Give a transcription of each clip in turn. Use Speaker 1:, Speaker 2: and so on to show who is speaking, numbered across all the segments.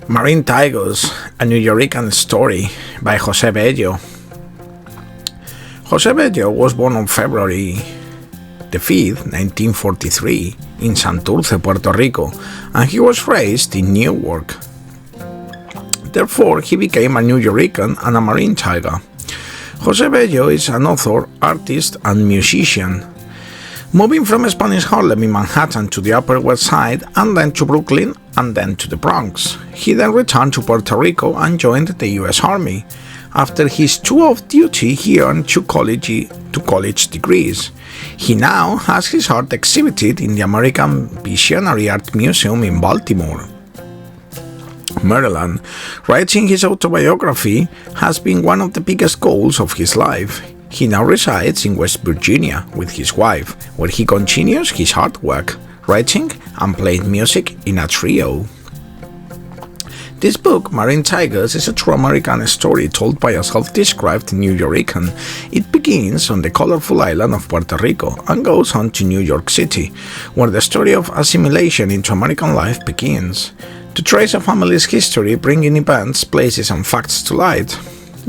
Speaker 1: Marine Tigers, a NewyoRican story by Jose Bello. Jose Bello was born on February the 5th, 1943 in Santurce, Puerto Rico, and he was raised in Newark. Therefore, he became a NewyoRican and a Marine Tiger. Jose Bello is an author, artist, and musician. Moving from Spanish Harlem in Manhattan to the Upper West Side, and then to Brooklyn, and then to the Bronx. He then returned to Puerto Rico and joined the U.S. Army. After his tour of duty, he earned two college degrees. He now has his art exhibited in the American Visionary Art Museum in Baltimore, Maryland. Writing his autobiography has been one of the biggest goals of his life. He now resides in West Virginia with his wife, where he continues his hard work, writing and playing music in a trio. This book, Marine Tigers, is a true American story told by a self-described NewyoRican. It begins on the colorful island of Puerto Rico and goes on to New York City, where the story of assimilation into American life begins. To trace a family's history, bringing events, places, and facts to light.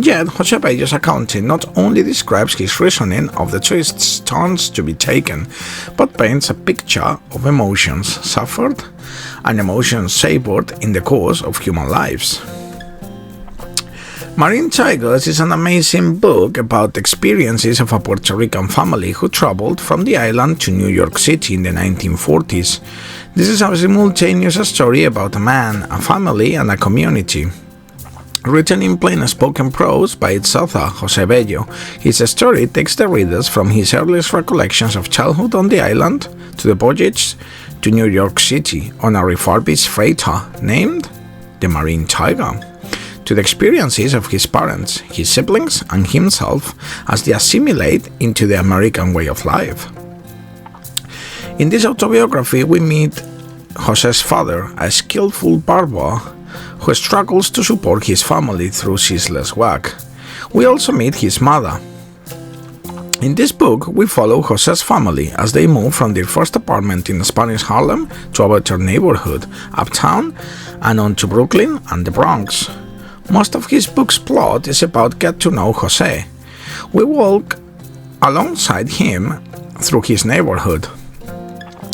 Speaker 1: Yet, Jose Bello's accounting not only describes his reasoning of the twists turns to be taken, but paints a picture of emotions suffered and emotions savored in the course of human lives. Marine Tigers is an amazing book about the experiences of a Puerto Rican family who traveled from the island to New York City in the 1940s. This is a simultaneous story about a man, a family, and a community. Written in plain spoken prose by its author, Jose Bello, his story takes the readers from his earliest recollections of childhood on the island to the voyage to New York City on a refurbished freighter named the Marine Tiger, to the experiences of his parents, his siblings, and himself as they assimilate into the American way of life. In this autobiography, we meet Jose's father, a skillful barber who struggles to support his family through ceaseless work. We also meet his mother. In this book, we follow Jose's family as they move from their first apartment in Spanish Harlem to a better neighborhood, uptown, and on to Brooklyn and the Bronx. Most of his book's plot is about get to know Jose. We walk alongside him through his neighborhood.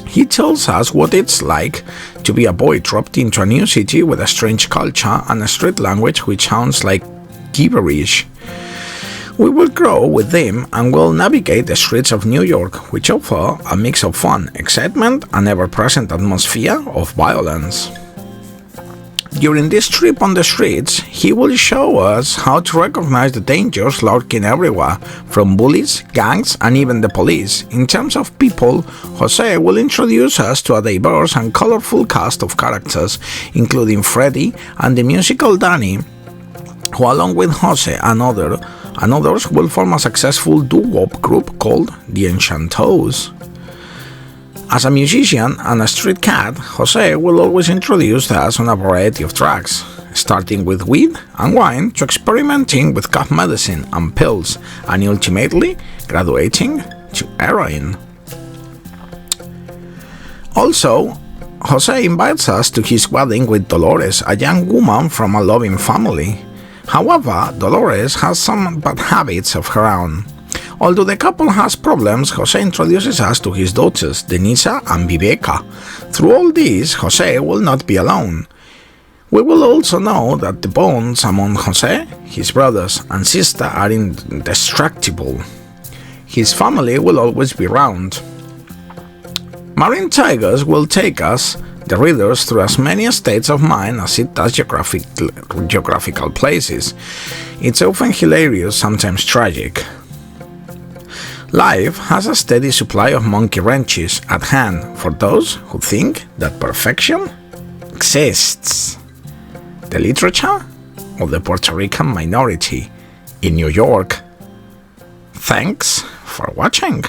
Speaker 1: He tells us what it's like to be a boy dropped into a new city with a strange culture and a street language which sounds like gibberish. We will grow with him and will navigate the streets of New York, which offer a mix of fun, excitement, and ever-present atmosphere of violence. During this trip on the streets, he will show us how to recognize the dangers lurking everywhere, from bullies, gangs, and even the police. In terms of people, Jose will introduce us to a diverse and colorful cast of characters, including Freddie and the musical Danny, who along with Jose and others will form a successful doo-wop group called the Enchantos. As a musician and a street cat, Jose will always introduce us on a variety of tracks, starting with weed and wine to experimenting with cough medicine and pills, and ultimately graduating to heroin. Also, Jose invites us to his wedding with Dolores, a young woman from a loving family. However, Dolores has some bad habits of her own. Although the couple has problems, Jose introduces us to his daughters, Denisa and Viveka. Through all this, Jose will not be alone. We will also know that the bonds among Jose, his brothers, and sister are indestructible. His family will always be around. Marine Tigers will take us, the readers, through as many states of mind as it does geographical places. It's often hilarious, sometimes tragic. Life has a steady supply of monkey wrenches at hand for those who think that perfection exists. The literature of the Puerto Rican minority in New York. Thanks for watching.